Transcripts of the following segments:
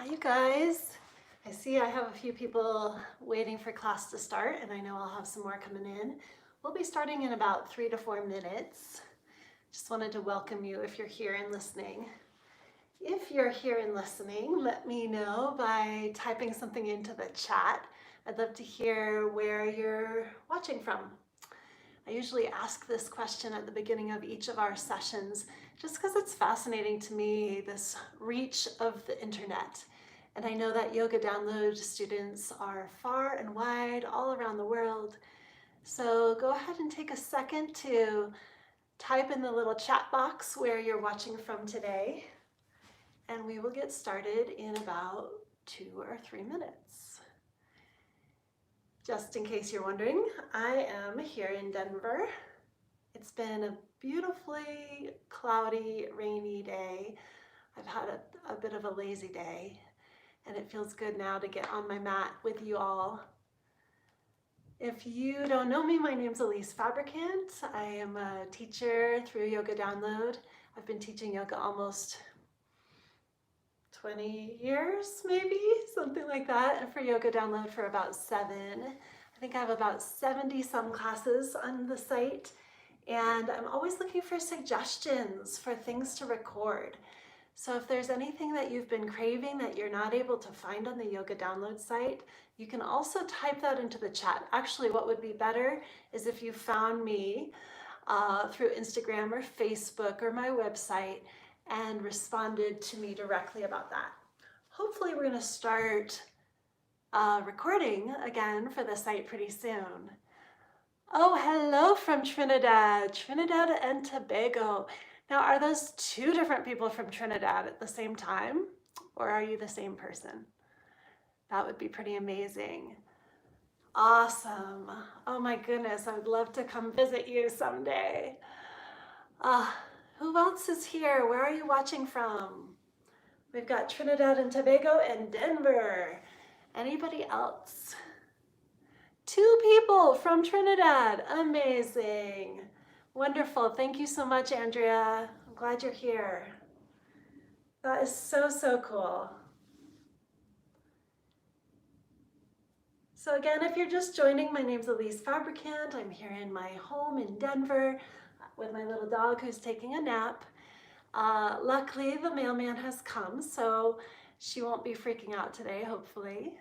Hi, you guys. I see I have a few people waiting for class to start, and I know I'll have some more coming in. We'll be starting in about 3 to 4 minutes. Just wanted to welcome you if you're here and listening. If you're here and listening, let me know by typing something into the chat. I'd love to hear where you're watching from. I usually ask this question at the beginning of each of our sessions just because it's fascinating to me, this reach of the internet. And I know that yoga download students are far and wide all around the world. So go ahead and take a second to type in the little chat box where you're watching from today. And we will get started in about 2 or 3 minutes. Just in case you're wondering, I am here in Denver. It's been a beautifully cloudy, rainy day. I've had a bit of a lazy day, and it feels good now to get on my mat with you all. If you don't know me, my name's Elise Fabricant. I am a teacher through Yoga Download. I've been teaching yoga almost 20 years, maybe, something like that. And for Yoga Download for about 7. I think I have about 70 some classes on the site. And I'm always looking for suggestions for things to record. So if there's anything that you've been craving that you're not able to find on the Yoga Download site, you can also type that into the chat. Actually, what would be better is if you found me through Instagram or Facebook or my website and responded to me directly about that. Hopefully we're going to start recording again for the site pretty soon. Oh, hello from Trinidad and Tobago. Now, are those 2 different people from Trinidad at the same time, or are you the same person? That would be pretty amazing. Awesome. Oh my goodness, I would love to come visit you someday. Who else is here? Where are you watching from? We've got Trinidad and Tobago and Denver. Anybody else? 2 people from Trinidad. Amazing. Wonderful. Thank you so much, Andrea. I'm glad you're here. That is so, so cool. So again, if you're just joining, my name's Elise Fabricant. I'm here in my home in Denver with my little dog who's taking a nap. Luckily, the mailman has come, so she won't be freaking out today, hopefully.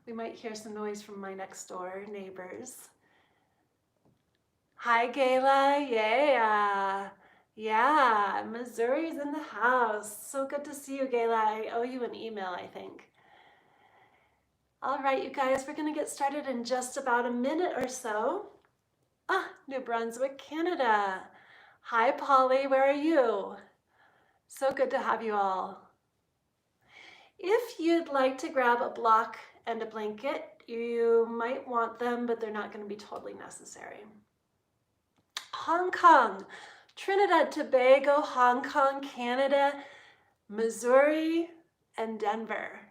We might hear some noise from my next door neighbors. Hi, Gayla. Yeah, Missouri's in the house. So good to see you, Gayla. I owe you an email, I think. All right, you guys, we're going to get started in just about a minute or so. New Brunswick, Canada. Hi, Polly. Where are you? So good to have you all. If you'd like to grab a block and a blanket, you might want them, but they're not going to be totally necessary. Hong Kong, Trinidad, Tobago, Hong Kong, Canada, Missouri, and Denver.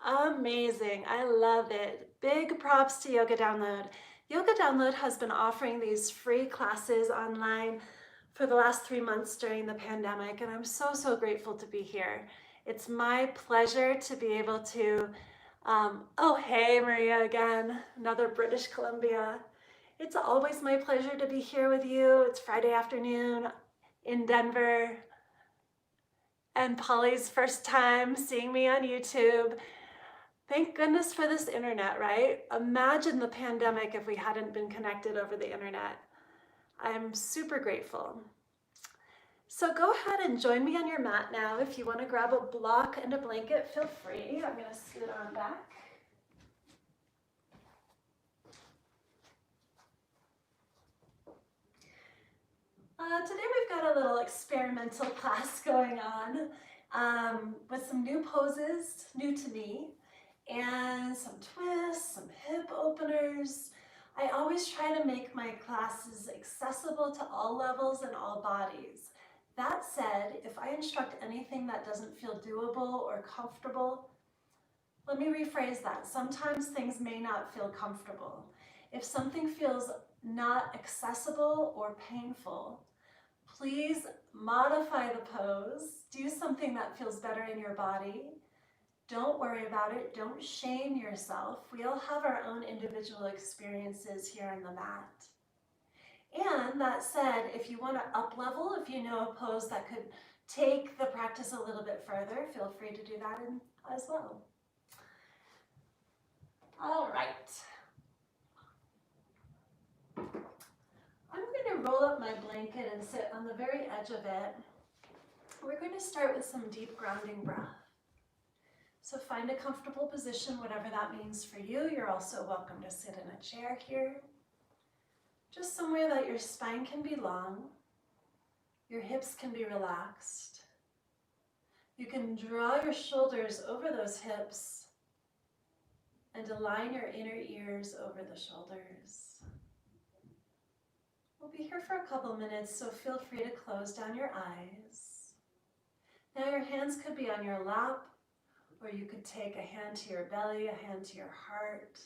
Amazing. I love it. Big props to Yoga Download. Yoga Download has been offering these free classes online for the last 3 months during the pandemic, and I'm so, so grateful to be here. It's my pleasure to be able to, oh, hey, Maria again, another British Columbia. It's always my pleasure to be here with you. It's Friday afternoon in Denver, and Polly's first time seeing me on YouTube. Thank goodness for this internet, right? Imagine the pandemic if we hadn't been connected over the internet. I'm super grateful. So go ahead and join me on your mat now. If you want to grab a block and a blanket, feel free. I'm going to scoot on back. Today we've got a little experimental class going on with some new poses, new to me, and some twists, some hip openers. I always try to make my classes accessible to all levels and all bodies. That said, if I instruct anything that doesn't feel doable or comfortable, let me rephrase that. Sometimes things may not feel comfortable. If something feels not accessible or painful, please modify the pose, do something that feels better in your body, Don't worry about it. Don't shame yourself. We all have our own individual experiences here on the mat. And that said, if you want to up level, if you know a pose that could take the practice a little bit further, feel free to do that as well. All right. I'm going to roll up my blanket and sit on the very edge of it. We're going to start with some deep grounding breath. So find a comfortable position, whatever that means for you. You're also welcome to sit in a chair here. Just somewhere that your spine can be long, your hips can be relaxed. You can draw your shoulders over those hips and align your inner ears over the shoulders. We'll be here for a couple minutes, so feel free to close down your eyes. Now your hands could be on your lap, or you could take a hand to your belly, a hand to your heart.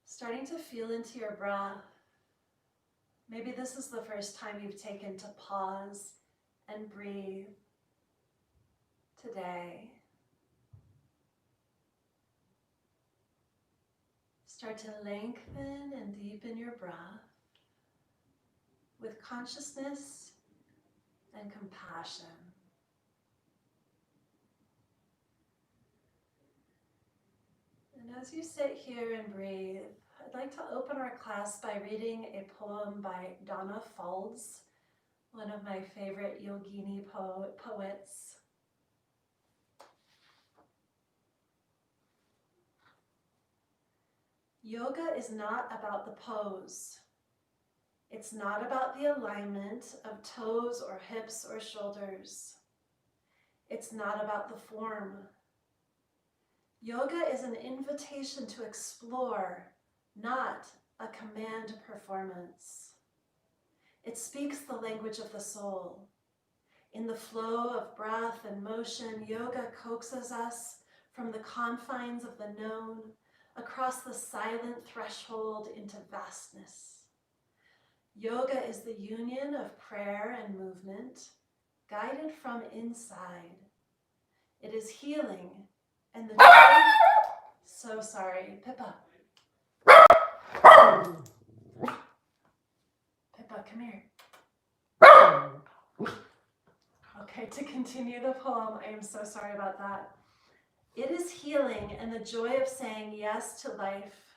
Starting to feel into your breath. Maybe this is the first time you've taken to pause and breathe today. Start to lengthen and deepen your breath with consciousness and compassion. And as you sit here and breathe, I'd like to open our class by reading a poem by Donna Falls, one of my favorite yogini poets. Yoga is not about the pose. It's not about the alignment of toes or hips or shoulders. It's not about the form. Yoga is an invitation to explore, not a command performance. It speaks the language of the soul. In the flow of breath and motion, yoga coaxes us from the confines of the known, across the silent threshold into vastness. Yoga is the union of prayer and movement, guided from inside. It is healing and the joy. So sorry, Pippa. Pippa, come here. Okay, to continue the poem, I am so sorry about that. It is healing and the joy of saying yes to life.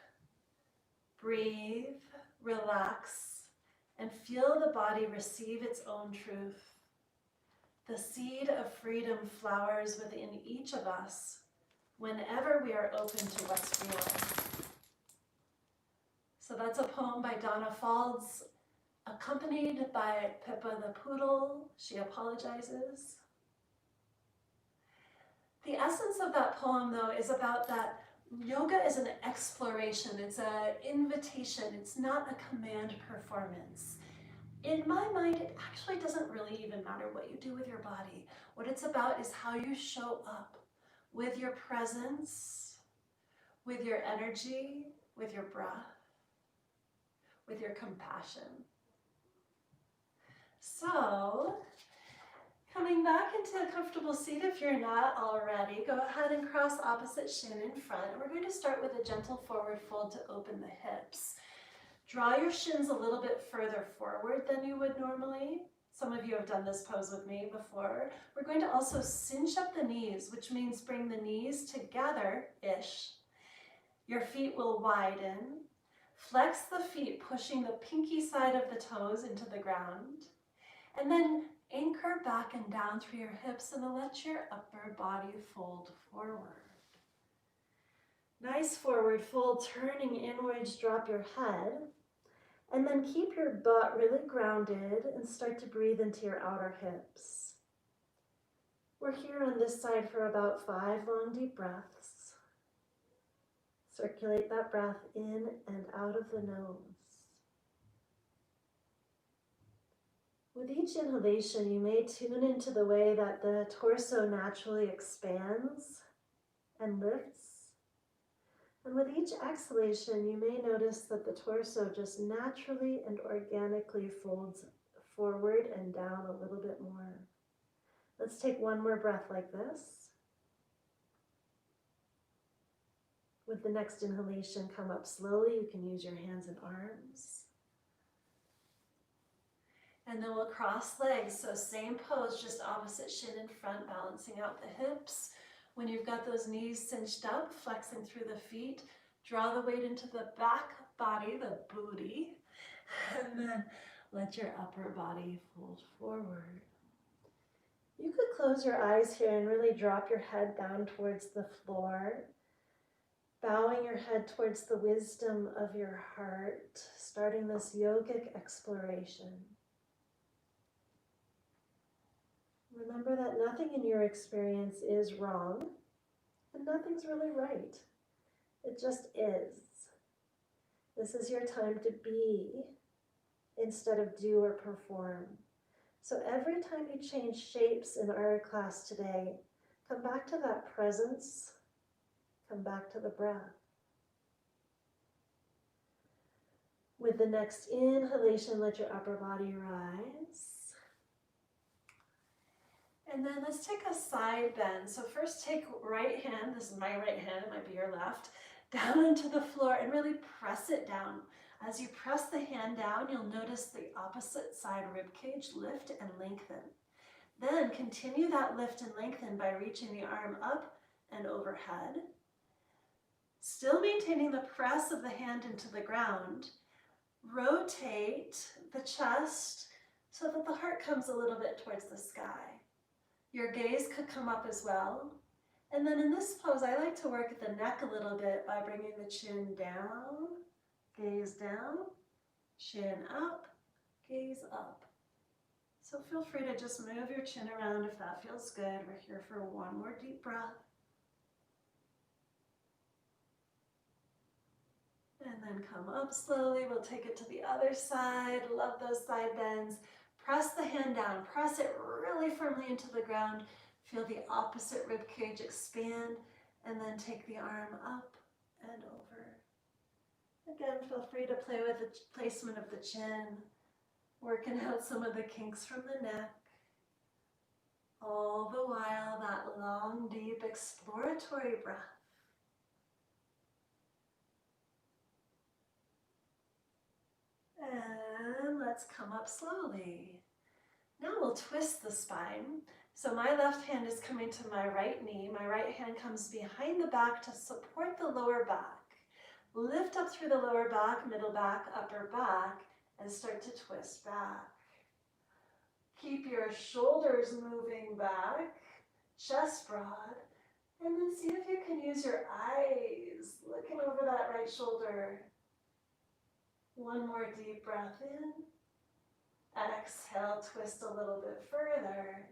Breathe, relax, and feel the body receive its own truth. The seed of freedom flowers within each of us whenever we are open to what's real. So that's a poem by Donna Falls, accompanied by Pippa the poodle. She apologizes. The essence of that poem, though, is about that yoga is an exploration. It's an invitation. It's not a command performance. In my mind, it actually doesn't really even matter what you do with your body. What it's about is how you show up with your presence, with your energy, with your breath, with your compassion. So, coming back into a comfortable seat if you're not already, go ahead and cross opposite shin in front. And we're going to start with a gentle forward fold to open the hips. Draw your shins a little bit further forward than you would normally. Some of you have done this pose with me before. We're going to also cinch up the knees, which means bring the knees together-ish. Your feet will widen. Flex the feet, pushing the pinky side of the toes into the ground. And then anchor back and down through your hips and then let your upper body fold forward. Nice forward fold, turning inwards, drop your head. And then keep your butt really grounded and start to breathe into your outer hips. We're here on this side for about 5 long deep breaths. Circulate that breath in and out of the nose. With each inhalation, you may tune into the way that the torso naturally expands and lifts. And with each exhalation, you may notice that the torso just naturally and organically folds forward and down a little bit more. Let's take one more breath like this. With the next inhalation, come up slowly. You can use your hands and arms. And then we'll cross legs. So same pose, just opposite shin in front, balancing out the hips. When you've got those knees cinched up, flexing through the feet, draw the weight into the back body, the booty, and then let your upper body fold forward. You could close your eyes here and really drop your head down towards the floor, bowing your head towards the wisdom of your heart, starting this yogic exploration. Remember that nothing in your experience is wrong, and nothing's really right. It just is. This is your time to be instead of do or perform. So every time you change shapes in our class today, come back to that presence, come back to the breath. With the next inhalation, let your upper body rise. And then let's take a side bend. So first take right hand, this is my right hand, it might be your left, down into the floor and really press it down. As you press the hand down, you'll notice the opposite side rib cage lift and lengthen. Then continue that lift and lengthen by reaching the arm up and overhead. Still maintaining the press of the hand into the ground, rotate the chest so that the heart comes a little bit towards the sky. Your gaze could come up as well. And then in this pose, I like to work at the neck a little bit by bringing the chin down, gaze down, chin up, gaze up. So feel free to just move your chin around if that feels good. We're here for one more deep breath. And then come up slowly. We'll take it to the other side. Love those side bends. Press the hand down. Press it really firmly into the ground. Feel the opposite rib cage expand. And then take the arm up and over. Again, feel free to play with the placement of the chin. Working out some of the kinks from the neck. All the while, that long, deep, exploratory breath. And let's come up slowly. Now we'll twist the spine. So my left hand is coming to my right knee. My right hand comes behind the back to support the lower back. Lift up through the lower back, middle back, upper back, and start to twist back. Keep your shoulders moving back, chest broad, and then see if you can use your eyes looking over that right shoulder. One more deep breath in. Exhale, twist a little bit further.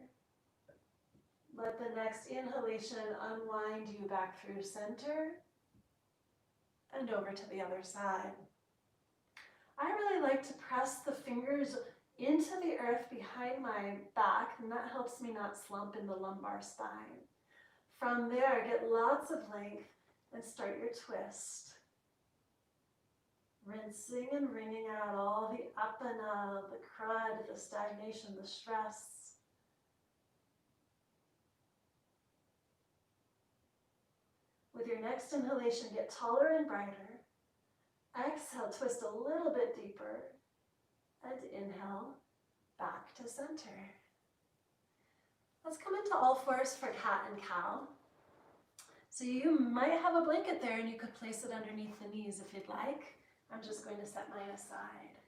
Let the next inhalation unwind you back through center and over to the other side. I really like to press the fingers into the earth behind my back, and that helps me not slump in the lumbar spine. From there, get lots of length and start your twist. Rinsing and wringing out all the apana, the crud, the stagnation, the stress. With your next inhalation, get taller and brighter. Exhale, twist a little bit deeper. And inhale, back to center. Let's come into all fours for cat and cow. So you might have a blanket there and you could place it underneath the knees if you'd like. I'm just going to set mine aside.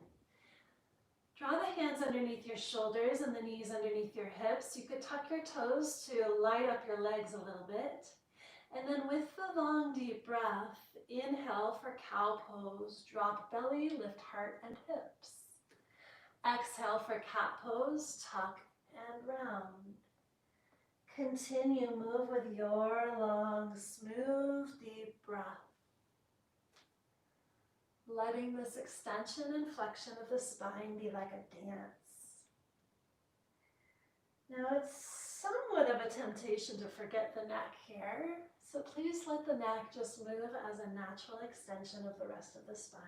Draw the hands underneath your shoulders and the knees underneath your hips. You could tuck your toes to light up your legs a little bit. And then with the long, deep breath, inhale for cow pose. Drop belly, lift heart and hips. Exhale for cat pose, tuck and round. Continue, move with your long, smooth, deep breath. Letting this extension and flexion of the spine be like a dance. Now it's somewhat of a temptation to forget the neck here, so please let the neck just move as a natural extension of the rest of the spine.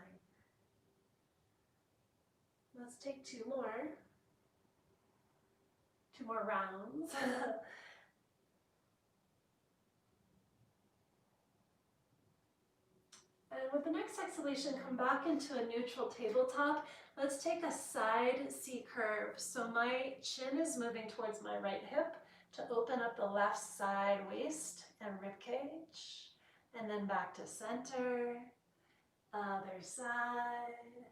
Let's take two more. 2 more rounds. And with the next exhalation, come back into a neutral tabletop. Let's take a side C curve. So my chin is moving towards my right hip to open up the left side waist and rib cage. And then back to center, other side.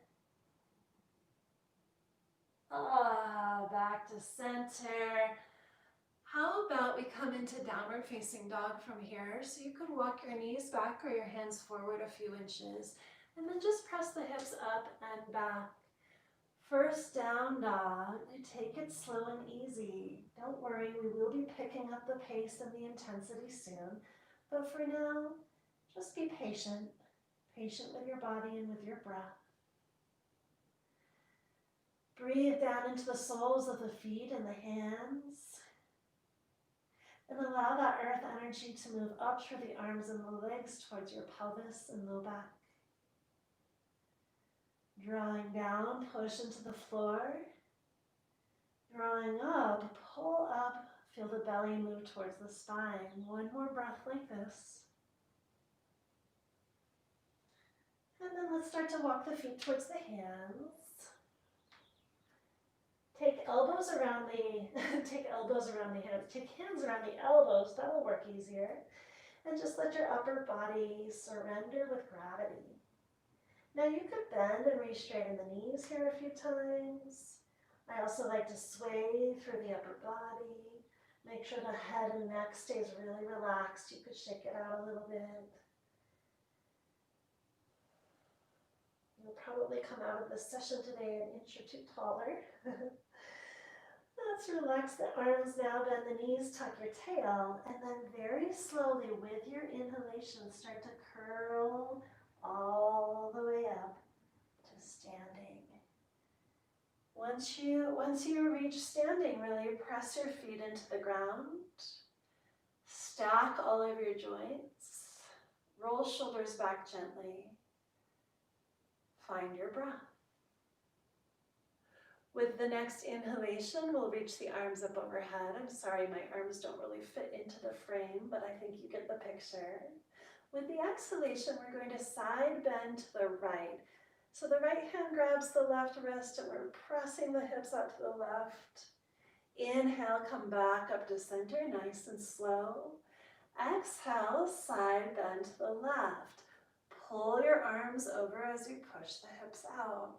Back to center. How about we come into downward facing dog from here? So you could walk your knees back or your hands forward a few inches, and then just press the hips up and back. First down dog, take it slow and easy. Don't worry, we will be picking up the pace and the intensity soon. But for now, just be patient. Patient with your body and with your breath. Breathe down into the soles of the feet and the hands. And allow that earth energy to move up through the arms and the legs towards your pelvis and low back. Drawing down, push into the floor. Drawing up, pull up, feel the belly move towards the spine. One more breath like this. And then let's start to walk the feet towards the hands. Take elbows around the hands. Take hands around the elbows, that'll work easier. And just let your upper body surrender with gravity. Now you could bend and re-straighten the knees here a few times. I also like to sway through the upper body. Make sure the head and neck stays really relaxed. You could shake it out a little bit. You'll probably come out of this session today an inch or 2 taller. Let's relax the arms now, bend the knees, tuck your tail, and then very slowly with your inhalation start to curl all the way up to standing. Once you reach standing, really press your feet into the ground, stack all of your joints, roll shoulders back gently, find your breath. With the next inhalation, we'll reach the arms up overhead. I'm sorry, my arms don't really fit into the frame, but I think you get the picture. With the exhalation, we're going to side bend to the right. So the right hand grabs the left wrist and we're pressing the hips out to the left. Inhale, come back up to center, nice and slow. Exhale, side bend to the left. Pull your arms over as you push the hips out.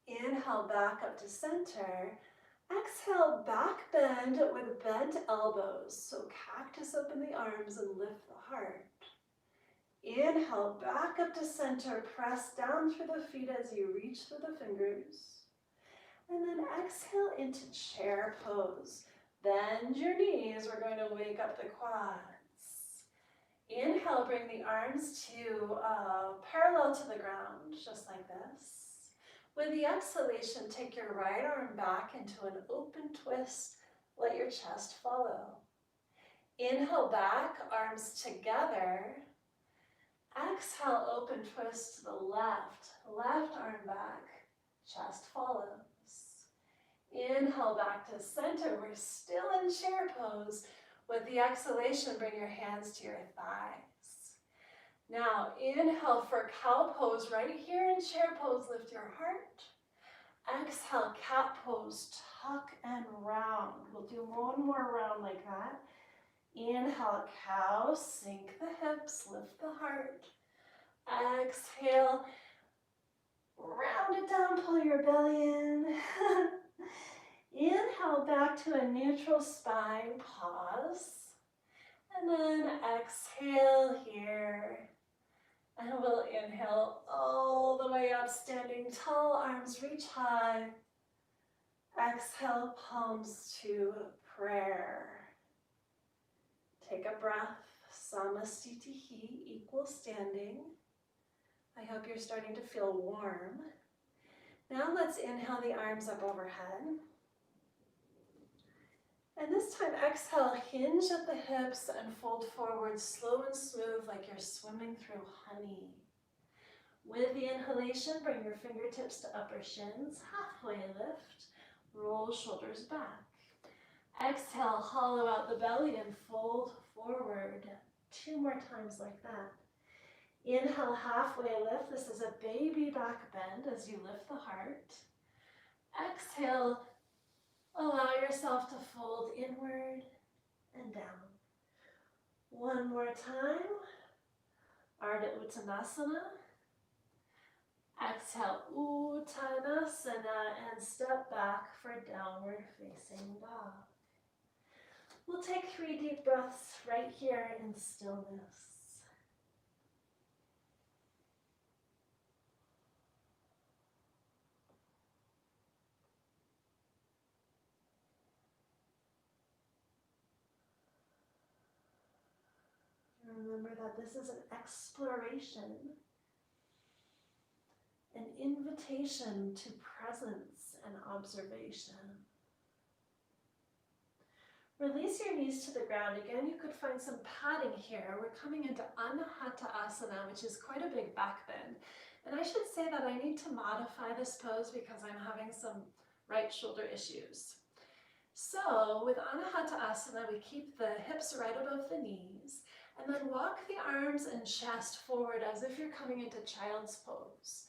Inhale, back up to center. Exhale, back bend with bent elbows. So cactus open the arms and lift the heart. Inhale, back up to center. Press down through the feet as you reach through the fingers. And then exhale into chair pose. Bend your knees. We're going to wake up the quads. Inhale, bring the arms to parallel to the ground, just like this. With the exhalation, take your right arm back into an open twist. Let your chest follow. Inhale back, arms together. Exhale, open twist to the left. Left arm back, chest follows. Inhale back to center. We're still in chair pose. With the exhalation, bring your hands to your thighs. Now, inhale for cow pose right here in chair pose, lift your heart. Exhale, cat pose, tuck and round. We'll do one more round like that. Inhale, cow, sink the hips, lift the heart. Exhale, round it down, pull your belly in. Inhale, back to a neutral spine, pause. And then exhale here. And we'll inhale all the way up, standing tall, arms reach high. Exhale, palms to prayer. Take a breath, Samastitihi, equal standing. I hope you're starting to feel warm. Now let's inhale the arms up overhead. And this time, exhale, hinge at the hips and fold forward slow and smooth like you're swimming through honey. With the inhalation, bring your fingertips to upper shins, halfway lift, roll shoulders back. Exhale, hollow out the belly and fold forward. 2 more times like that. Inhale, halfway lift. This is a baby back bend as you lift the heart. Exhale, allow yourself to fold inward and down. One more time. Ardha Uttanasana. Exhale, Uttanasana, and step back for downward facing dog. We'll take 3 deep breaths right here in stillness. Remember that this is an exploration, an invitation to presence and observation. Release your knees to the ground. Again, you could find some padding here. We're coming into Hatha Asana, which is quite a big back bend. And I should say that I need to modify this pose because I'm having some right shoulder issues. So with Anahata Asana, we keep the hips right above the knees and then walk the arms and chest forward as if you're coming into child's pose.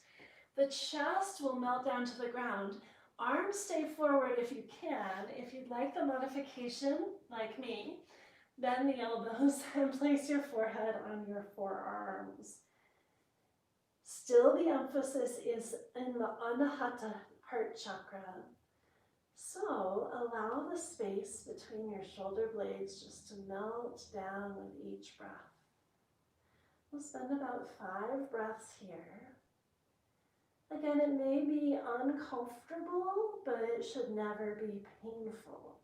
The chest will melt down to the ground. Arms stay forward if you can. If you'd like the modification, like me, bend the elbows and place your forehead on your forearms. Still, the emphasis is in the Anahata heart chakra. So allow the space between your shoulder blades just to melt down with each breath. We'll spend about 5 breaths here. Again, it may be uncomfortable, but it should never be painful.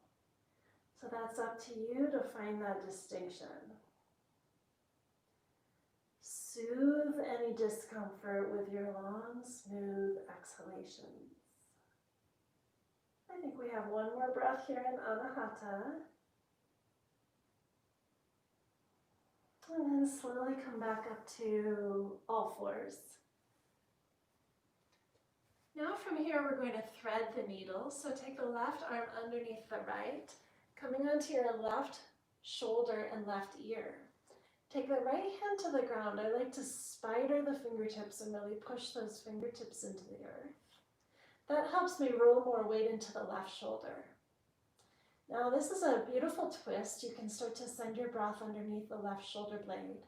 So that's up to you to find that distinction. Soothe any discomfort with your long, smooth exhalations. I think we have 1 more breath here in Anahata. And then slowly come back up to all fours. Now from here we're going to thread the needle. So take the left arm underneath the right, coming onto your left shoulder and left ear. Take the right hand to the ground. I like to spider the fingertips and really push those fingertips into the earth. That helps me roll more weight into the left shoulder. Now this is a beautiful twist. You can start to send your breath underneath the left shoulder blade.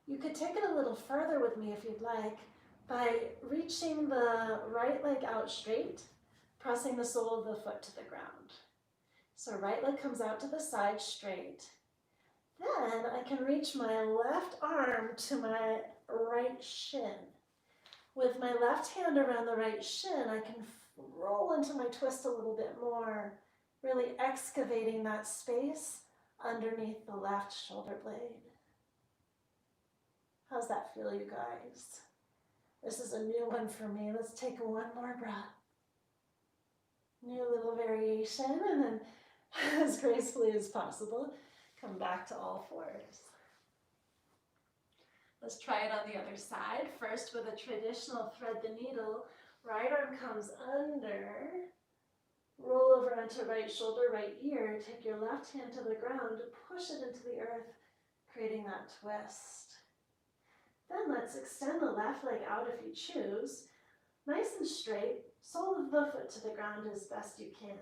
You could take it a little further with me if you'd like by reaching the right leg out straight, pressing the sole of the foot to the ground. So right leg comes out to the side straight. Then I can reach my left arm to my right shin. With my left hand around the right shin, I can roll into my twist a little bit more, really excavating that space underneath the left shoulder blade. How's that feel, you guys? This is a new one for me. Let's take 1 more breath. New little variation, and then as gracefully as possible, come back to all fours. Let's try it on the other side. First with a traditional thread the needle, right arm comes under, roll over onto right shoulder, right ear, take your left hand to the ground, push it into the earth, creating that twist. Then let's extend the left leg out if you choose, nice and straight, sole of the foot to the ground as best you can.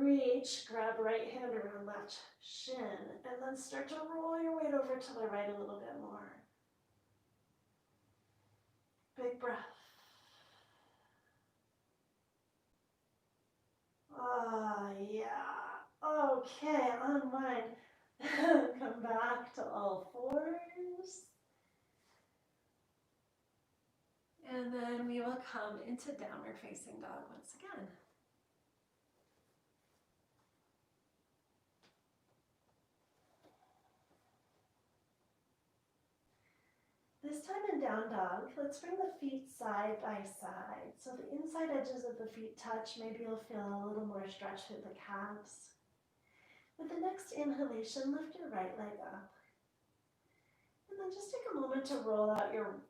Reach, grab right hand around left shin, and then start to roll your weight over to the right a little bit more. Big breath. Ah, yeah. Okay, unwind. Come back to all fours. And then we will come into downward facing dog once again. This time in down dog, let's bring the feet side by side. So the inside edges of the feet touch. Maybe you'll feel a little more stretch through the calves. With the next inhalation, lift your right leg up. And then just take a moment to roll out your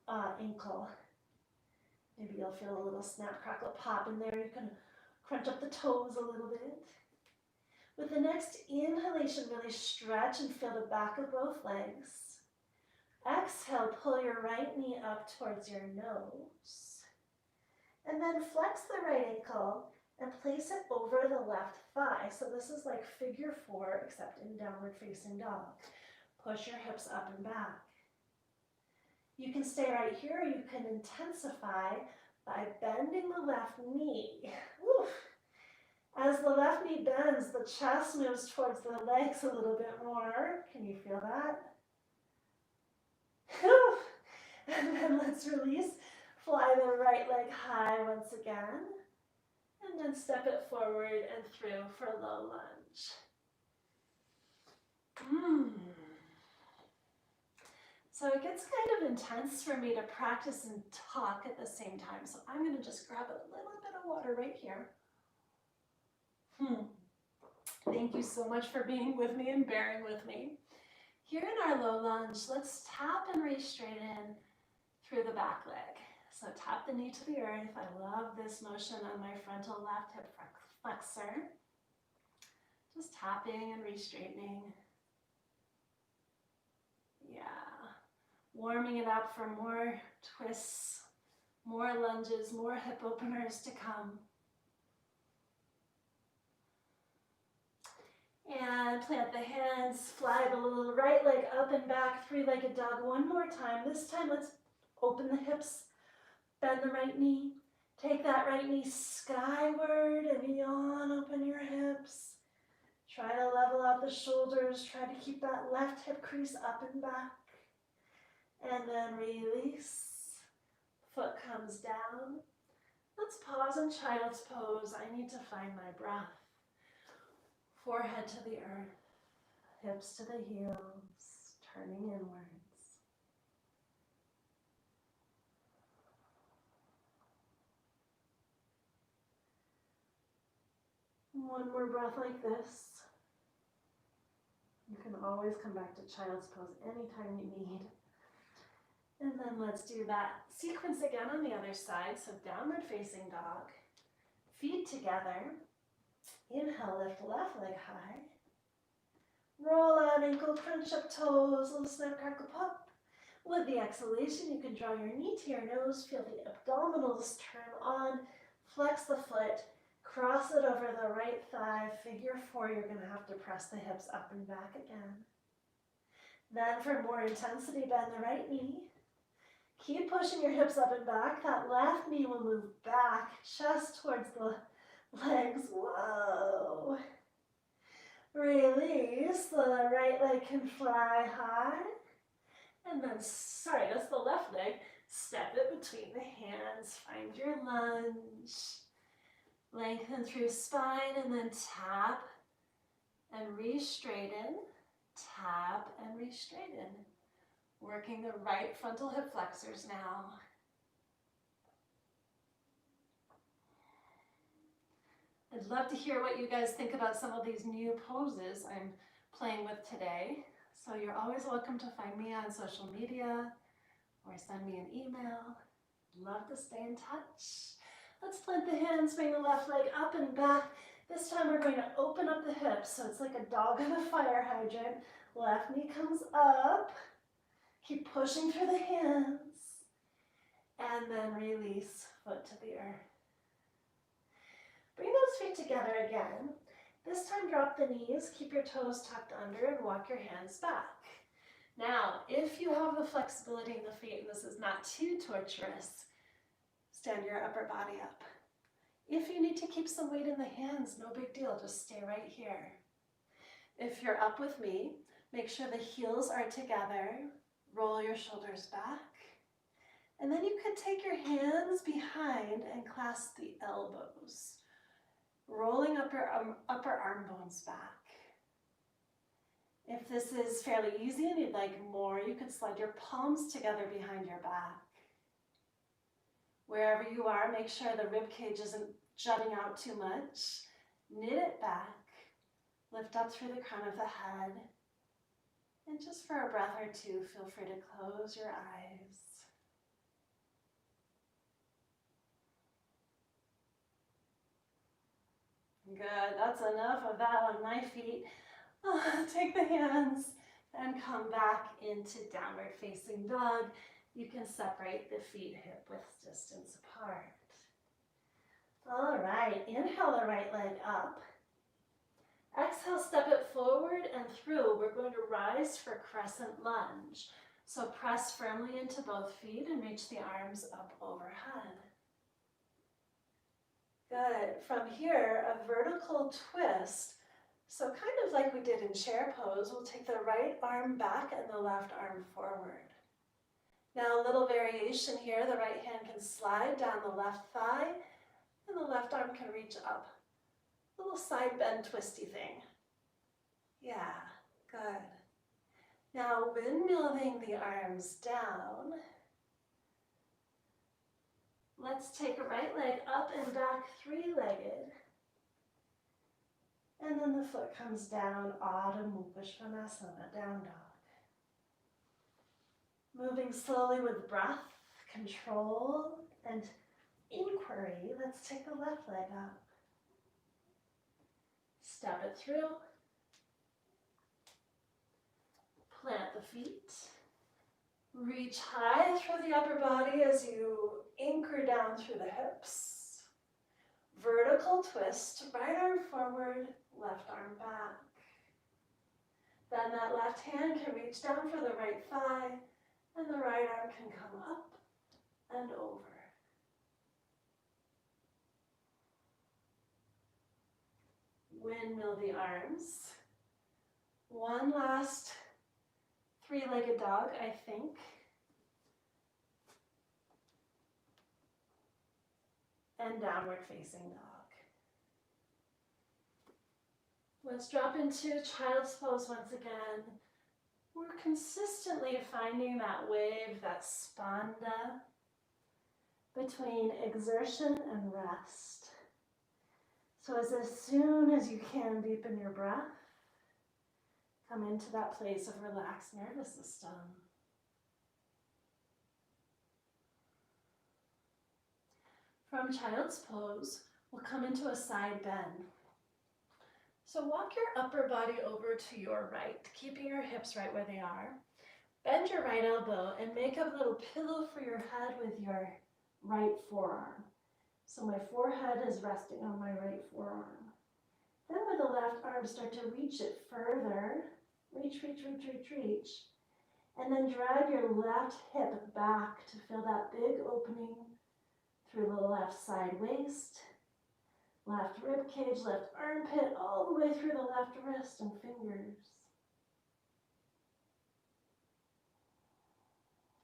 ankle. Maybe you'll feel a little snap, crackle, pop in there. You can crunch up the toes a little bit. With the next inhalation, really stretch and feel the back of both legs. Exhale, pull your right knee up towards your nose. And then flex the right ankle and place it over the left thigh. So this is like figure 4, except in downward facing dog. Push your hips up and back. You can stay right here, or you can intensify by bending the left knee. Woo. As the left knee bends, the chest moves towards the legs a little bit more. Can you feel that? Whew. And then let's release. Fly the right leg high once again. And then step it forward and through for a low lunge. So it gets kind of intense for me to practice and talk at the same time. So I'm going to just grab a little bit of water right here. Thank you so much for being with me and bearing with me. Here in our low lunge, let's tap and re-straighten through the back leg. So tap the knee to the earth. I love this motion on my frontal left hip flexor. Just tapping and re-straightening. Yeah. Warming it up for more twists, more lunges, more hip openers to come. And plant the hands, fly the little right leg up and back, three-legged dog one more time. This time let's open the hips, bend the right knee. Take that right knee skyward and yawn, open your hips. Try to level out the shoulders, try to keep that left hip crease up and back. And then release, foot comes down. Let's pause in child's pose. I need to find my breath. Forehead to the earth, hips to the heels, turning inwards. One more breath like this. You can always come back to child's pose anytime you need. And then let's do that sequence again on the other side. So downward facing dog, feet together. Inhale, lift left leg high. Roll out ankle, crunch up toes, little snap, crackle, pop. With the exhalation, you can draw your knee to your nose, feel the abdominals turn on, flex the foot, cross it over the right thigh, figure 4, you're gonna have to press the hips up and back again. Then for more intensity, bend the right knee. Keep pushing your hips up and back. That left knee will move back, chest towards the legs. Whoa. Release. The right leg can fly high. And then, sorry, that's the left leg. Step it between the hands. Find your lunge. Lengthen through spine and then tap and re-straighten. Tap and re-straighten. Working the right frontal hip flexors now. I'd love to hear what you guys think about some of these new poses I'm playing with today. So you're always welcome to find me on social media or send me an email. Love to stay in touch. Let's plant the hands, bring the left leg up and back. This time we're going to open up the hips. So it's like a dog on a fire hydrant. Left knee comes up. Keep pushing through the hands. And then release, foot to the earth. Bring those feet together again. This time drop the knees, keep your toes tucked under and walk your hands back. Now, if you have the flexibility in the feet and this is not too torturous, stand your upper body up. If you need to keep some weight in the hands, no big deal, just stay right here. If you're up with me, make sure the heels are together, roll your shoulders back, and then you could take your hands behind and clasp the elbows. Rolling up your upper arm bones back. If this is fairly easy and you'd like more, you could slide your palms together behind your back. Wherever you are, make sure the rib cage isn't jutting out too much. Knit it back. Lift up through the crown of the head. And just for a breath or two, feel free to close your eyes. Good, that's enough of that on my feet. Take the hands and come back into downward facing dog. You can separate the feet hip width distance apart. All right, inhale the right leg up. Exhale, step it forward and through. We're going to rise for crescent lunge. So press firmly into both feet and reach the arms up overhead. Good. From here, a vertical twist. So kind of like we did in chair pose, we'll take the right arm back and the left arm forward. Now a little variation here. The right hand can slide down the left thigh and the left arm can reach up. Little side bend twisty thing. Yeah, good. Now windmilling the arms down. Let's take a right leg up and back, three-legged. And then the foot comes down, Adho Mukha Svanasana, down dog. Moving slowly with breath, control, and inquiry. Let's take the left leg up. Step it through. Plant the feet. Reach high through the upper body as you anchor down through the hips. Vertical twist, right arm forward, left arm back. Then that left hand can reach down for the right thigh, and the right arm can come up and over. Windmill the arms. One last three-legged dog, I think. And downward facing dog. Let's drop into child's pose once again. We're consistently finding that wave, that spanda, between exertion and rest. So as soon as you can, deepen your breath. Come into that place of relaxed nervous system. From child's pose, we'll come into a side bend. So walk your upper body over to your right, keeping your hips right where they are. Bend your right elbow and make a little pillow for your head with your right forearm. So my forehead is resting on my right forearm. Then with the left arm, start to reach it further. Reach, reach, reach, reach, reach. And then drag your left hip back to feel that big opening through the left side waist, left rib cage, left armpit, all the way through the left wrist and fingers.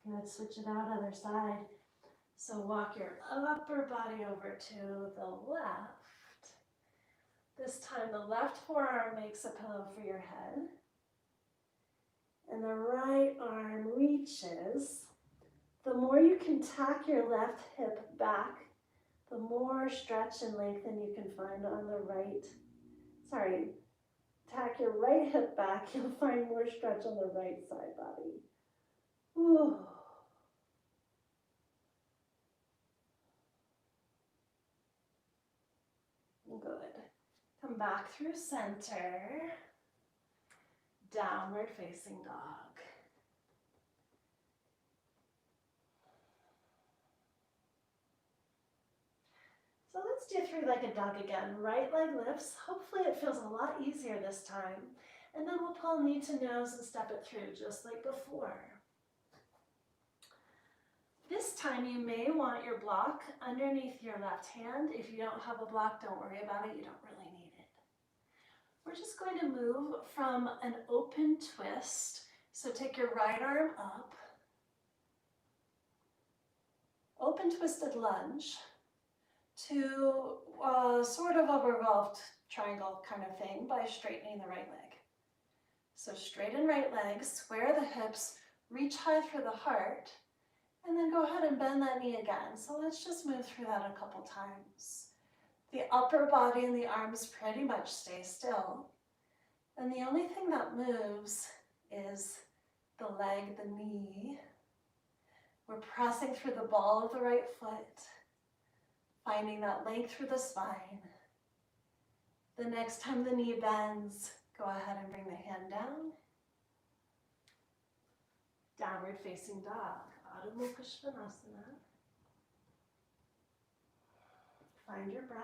Good, switch it out, other side. So walk your upper body over to the left. This time the left forearm makes a pillow for your head. And the right arm reaches. The more you can tack your left hip back, the more stretch and lengthen you can find on the right. Sorry, tack your right hip back, you'll find more stretch on the right side body. Ooh. Good. Come back through center. Downward facing dog. So let's do three-legged dog again. Right leg lifts. Hopefully it feels a lot easier this time. And then we'll pull knee to nose and step it through just like before. This time you may want your block underneath your left hand. If you don't have a block, don't worry about it. You don't really need it. We're just going to move from an open twist. So take your right arm up. Open twisted lunge to sort of a revolved triangle kind of thing by straightening the right leg. So straighten right leg, square the hips, reach high through the heart, and then go ahead and bend that knee again. So let's just move through that a couple times. The upper body and the arms pretty much stay still. And the only thing that moves is the leg, the knee. We're pressing through the ball of the right foot, finding that length through the spine. The next time the knee bends, go ahead and bring the hand down. Downward facing dog, Adho Mukha Svanasana. Find your breath.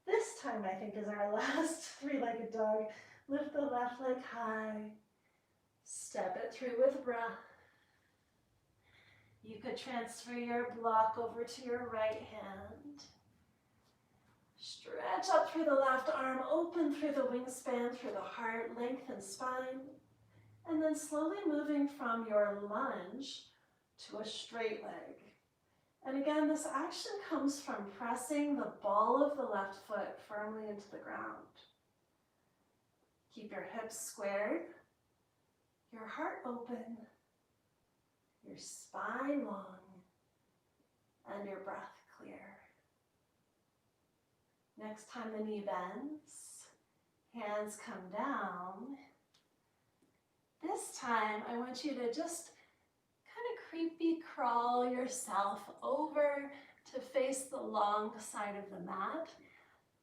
This time, I think, is our last three-legged dog. Lift the left leg high. Step it through with breath. You could transfer your block over to your right hand. Stretch up through the left arm, open through the wingspan, through the heart, lengthen spine. And then slowly moving from your lunge to a straight leg. And again, this action comes from pressing the ball of the left foot firmly into the ground. Keep your hips squared, your heart open, your spine long, and your breath clear. Next time the knee bends, hands come down. This time, I want you to just kind of creepy crawl yourself over to face the long side of the mat.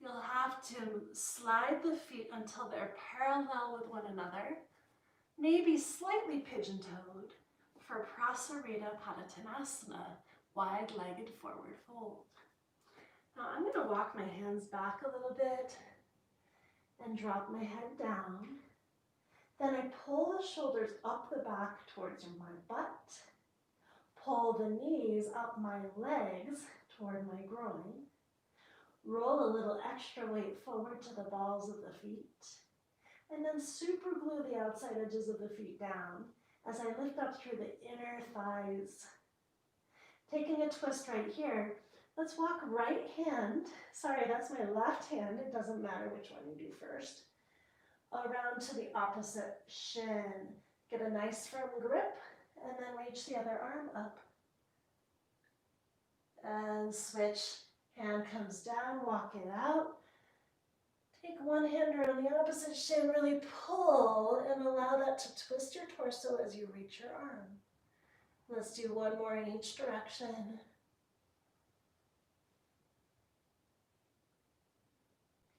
You'll have to slide the feet until they're parallel with one another, maybe slightly pigeon-toed for Prasarita Padottanasana, wide-legged forward fold. Now I'm going to walk my hands back a little bit and drop my head down. Then I pull the shoulders up the back towards my butt. Pull the knees up my legs toward my groin. Roll a little extra weight forward to the balls of the feet. And then super glue the outside edges of the feet down as I lift up through the inner thighs. Taking a twist right here, let's walk right hand, sorry, that's my left hand, it doesn't matter which one you do first, around to the opposite shin. Get a nice firm grip and then reach the other arm up. And switch, hand comes down, walk it out. Take one hand around the opposite shin, really pull and allow that to twist your torso as you reach your arm. Let's do one more in each direction.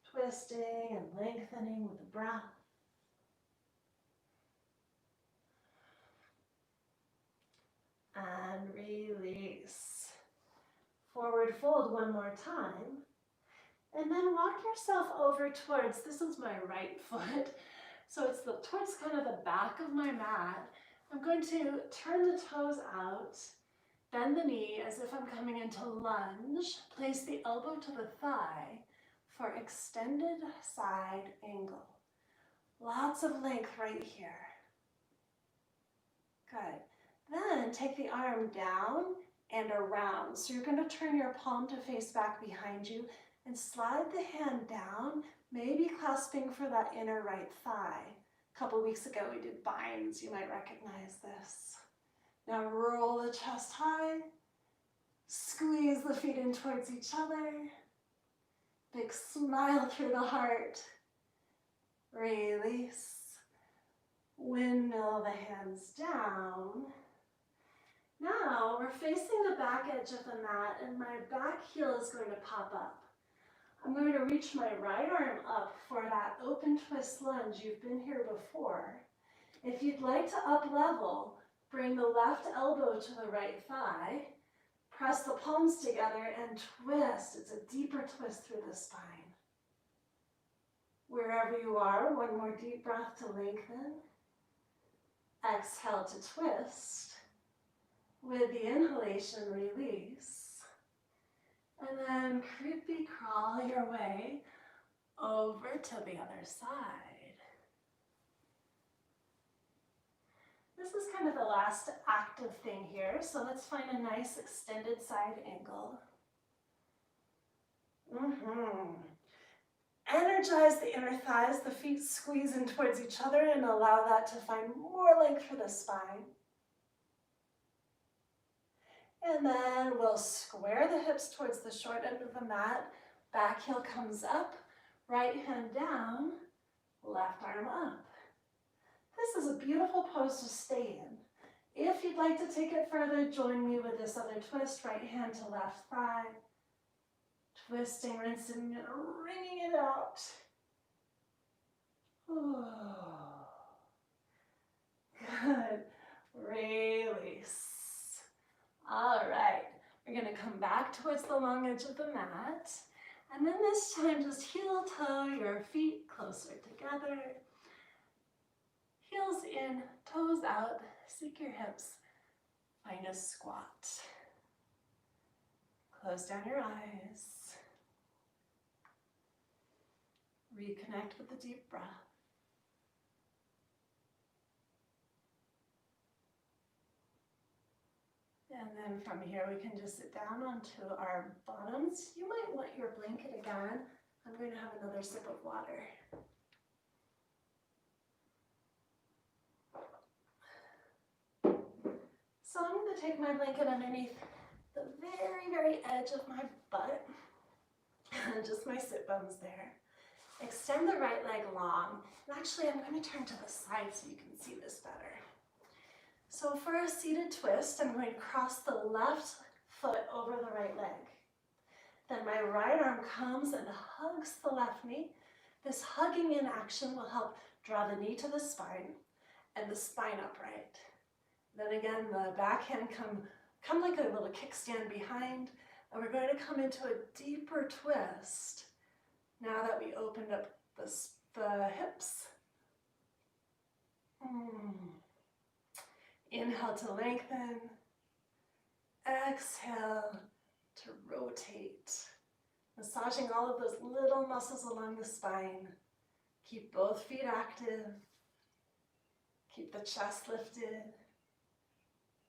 Twisting and lengthening with the breath. And release. Forward fold one more time. And then walk yourself over towards, this is my right foot, so it's towards kind of the back of my mat. I'm going to turn the toes out, bend the knee as if I'm coming into lunge, place the elbow to the thigh for extended side angle. Lots of length right here. Good. Then take the arm down and around. So you're going to turn your palm to face back behind you and slide the hand down, maybe clasping for that inner right thigh. A couple weeks ago we did binds, you might recognize this. Now roll the chest high, squeeze the feet in towards each other, big smile through the heart, release, windmill the hands down. Now we're facing the back edge of the mat and my back heel is going to pop up. I'm going to reach my right arm up for that open twist lunge. You've been here before. If you'd like to up level, bring the left elbow to the right thigh, press the palms together and twist. It's a deeper twist through the spine. Wherever you are, one more deep breath to lengthen. Exhale to twist. With the inhalation, release. And then creepy crawl your way over to the other side. This is kind of the last active thing here, so let's find a nice extended side angle. Energize the inner thighs, the feet squeeze in towards each other and allow that to find more length for the spine. And then we'll square the hips towards the short end of the mat. Back heel comes up, right hand down, left arm up. This is a beautiful pose to stay in. If you'd like to take it further, join me with this other twist, right hand to left thigh. Twisting, rinsing, and wringing it out. Good. Release. All right. We're going to come back towards the long edge of the mat. And then this time, just heel toe your feet closer together. Heels in, toes out, seek your hips. Find a squat. Close down your eyes. Reconnect with the deep breath. And then from here, we can just sit down onto our bottoms. You might want your blanket again. I'm going to have another sip of water. So I'm going to take my blanket underneath the very, very edge of my butt, and just my sit bones there. Extend the right leg long. And actually, I'm going to turn to the side so you can see this better. So for a seated twist, I'm going to cross the left foot over the right leg. Then my right arm comes and hugs the left knee. This hugging in action will help draw the knee to the spine and the spine upright. Then again, the back hand come like a little kickstand behind, and we're going to come into a deeper twist now that we opened up the hips. Inhale to lengthen. Exhale to rotate. Massaging all of those little muscles along the spine. Keep both feet active. Keep the chest lifted.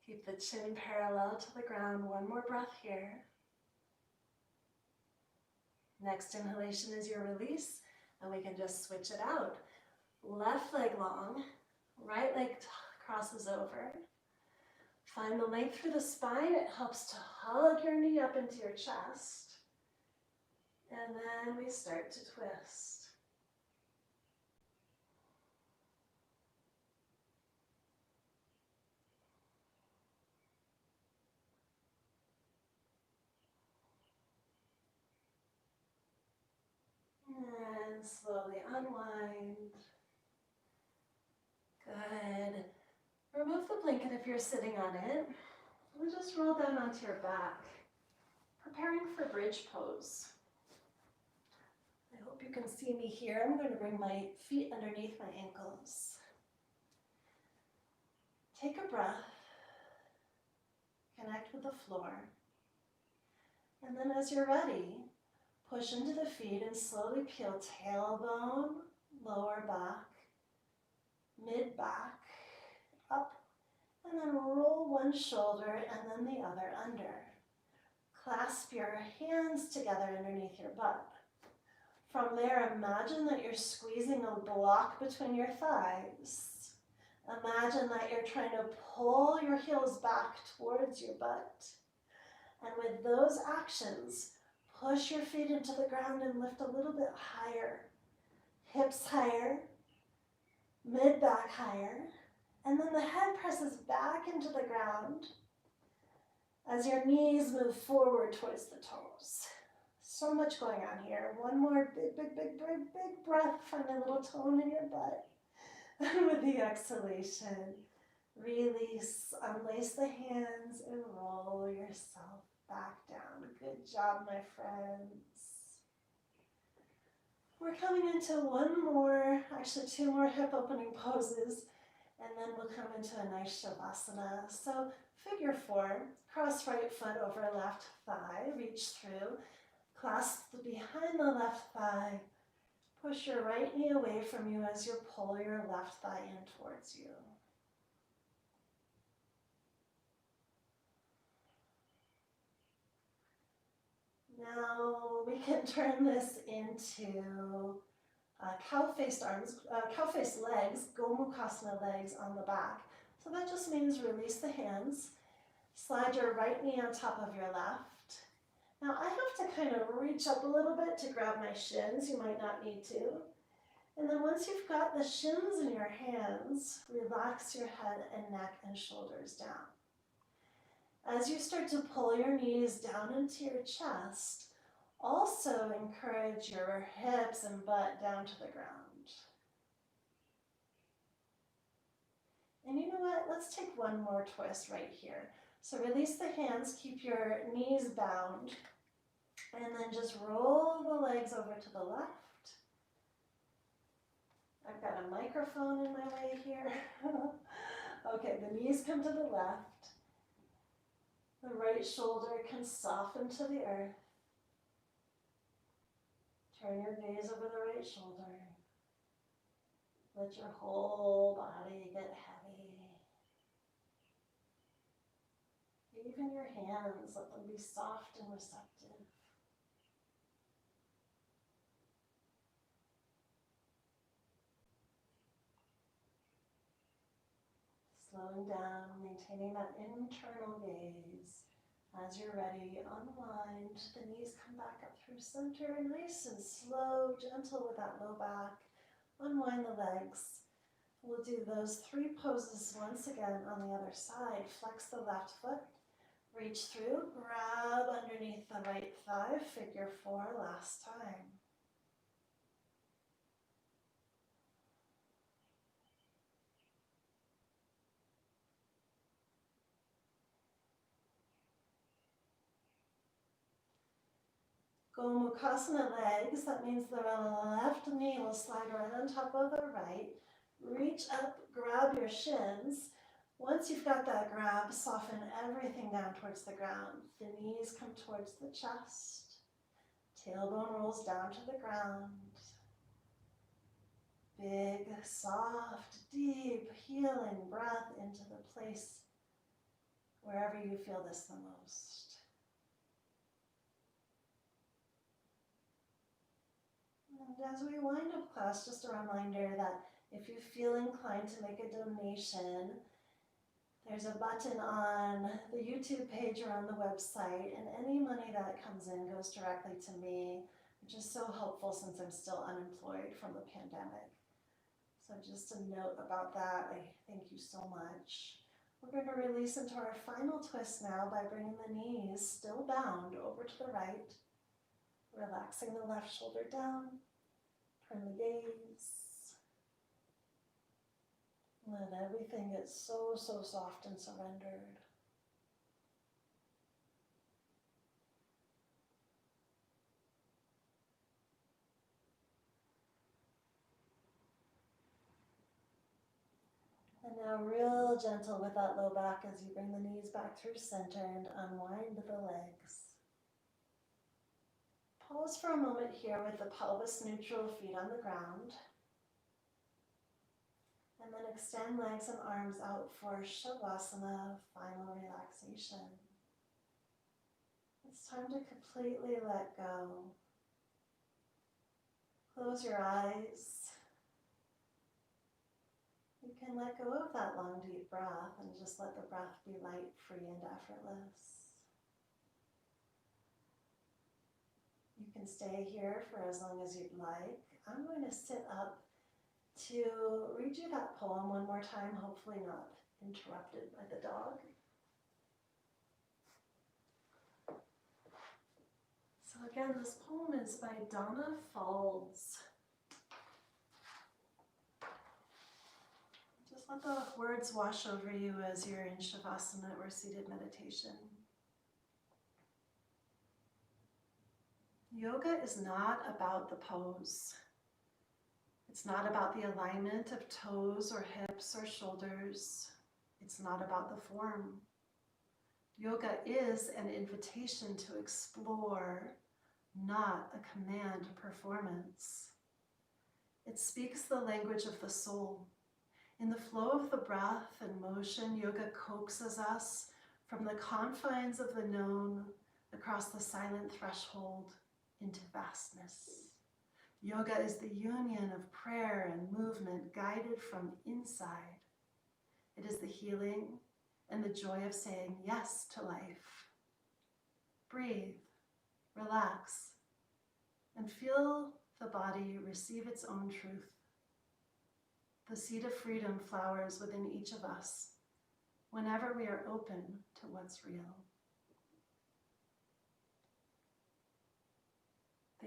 Keep the chin parallel to the ground. One more breath here. Next inhalation is your release, and we can just switch it out. Left leg long, right leg crosses over. Find the length through the spine. It helps to hug your knee up into your chest. And then we start to twist. And slowly unwind. Good. Remove the blanket if you're sitting on it. And just roll down onto your back, preparing for bridge pose. I hope you can see me here. I'm going to bring my feet underneath my ankles. Take a breath. Connect with the floor. And then as you're ready, push into the feet and slowly peel tailbone, lower back, mid back, up, and then roll one shoulder and then the other under. Clasp your hands together underneath your butt. From there, imagine that you're squeezing a block between your thighs. Imagine that you're trying to pull your heels back towards your butt. And with those actions, push your feet into the ground and lift a little bit higher. Hips higher, mid-back higher, and then the head presses back into the ground as your knees move forward towards the toes. So much going on here. One more big breath. Find a little tone in your butt. And with the exhalation, release, unlace the hands, and roll yourself back down. Good job, my friends. We're coming into two more hip opening poses, and then we'll come into a nice Shavasana. So figure 4, cross right foot over left thigh, reach through, clasp behind the left thigh, push your right knee away from you as you pull your left thigh in towards you. Now we can turn this into cow-faced legs, Gomukhasana legs on the back. So that just means release the hands, slide your right knee on top of your left. Now I have to kind of reach up a little bit to grab my shins. You might not need to. And then once you've got the shins in your hands, relax your head and neck and shoulders down. As you start to pull your knees down into your chest, Also encourage your hips and butt down to the ground. And you know what? Let's take one more twist right here. So release the hands, keep your knees bound, and then just roll the legs over to the left. I've got a microphone in my way here. Okay, the knees come to the left. The right shoulder can soften to the earth. Turn your gaze over the right shoulder. Let your whole body get heavy. Even your hands, let them be soft and receptive. Slowing down, maintaining that internal gaze. As you're ready, unwind. The knees come back up through center, nice and slow, gentle with that low back. Unwind the legs. We'll do those 3 poses once again on the other side. Flex the left foot, reach through, grab underneath the right thigh, figure 4 last time. Gomukhasana legs, that means the left knee will slide right on top of the right. Reach up, grab your shins. Once you've got that grab, soften everything down towards the ground. The knees come towards the chest. Tailbone rolls down to the ground. Big, soft, deep, healing breath into the place wherever you feel this the most. And as we wind up class, just a reminder that if you feel inclined to make a donation, there's a button on the YouTube page or on the website, and any money that comes in goes directly to me, which is so helpful since I'm still unemployed from the pandemic. So just a note about that. I thank you so much. We're going to release into our final twist now by bringing the knees, still bound, over to the right, relaxing the left shoulder down. Turn the gaze. Let everything get so soft and surrendered. And now real gentle with that low back as you bring the knees back through center and unwind the legs. Pause for a moment here with the pelvis neutral, feet on the ground. And then extend legs and arms out for Shavasana, final relaxation. It's time to completely let go. Close your eyes. You can let go of that long, deep breath and just let the breath be light, free, and effortless. You can stay here for as long as you'd like. I'm going to sit up to read you that poem one more time, hopefully not interrupted by the dog. So again, this poem is by Donna Falls. Just let the words wash over you as you're in Shavasana or seated meditation. Yoga is not about the pose. It's not about the alignment of toes or hips or shoulders. It's not about the form. Yoga is an invitation to explore, not a command performance. It speaks the language of the soul. In the flow of the breath and motion, yoga coaxes us from the confines of the known across the silent threshold into vastness. Yoga is the union of prayer and movement guided from inside. It is the healing and the joy of saying yes to life. Breathe, relax, and feel the body receive its own truth. The seed of freedom flowers within each of us whenever we are open to what's real.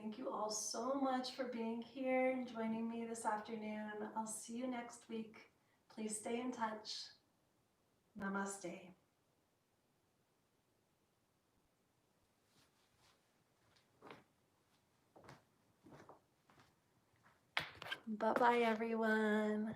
Thank you all so much for being here and joining me this afternoon. I'll see you next week. Please stay in touch. Namaste. Bye-bye, everyone.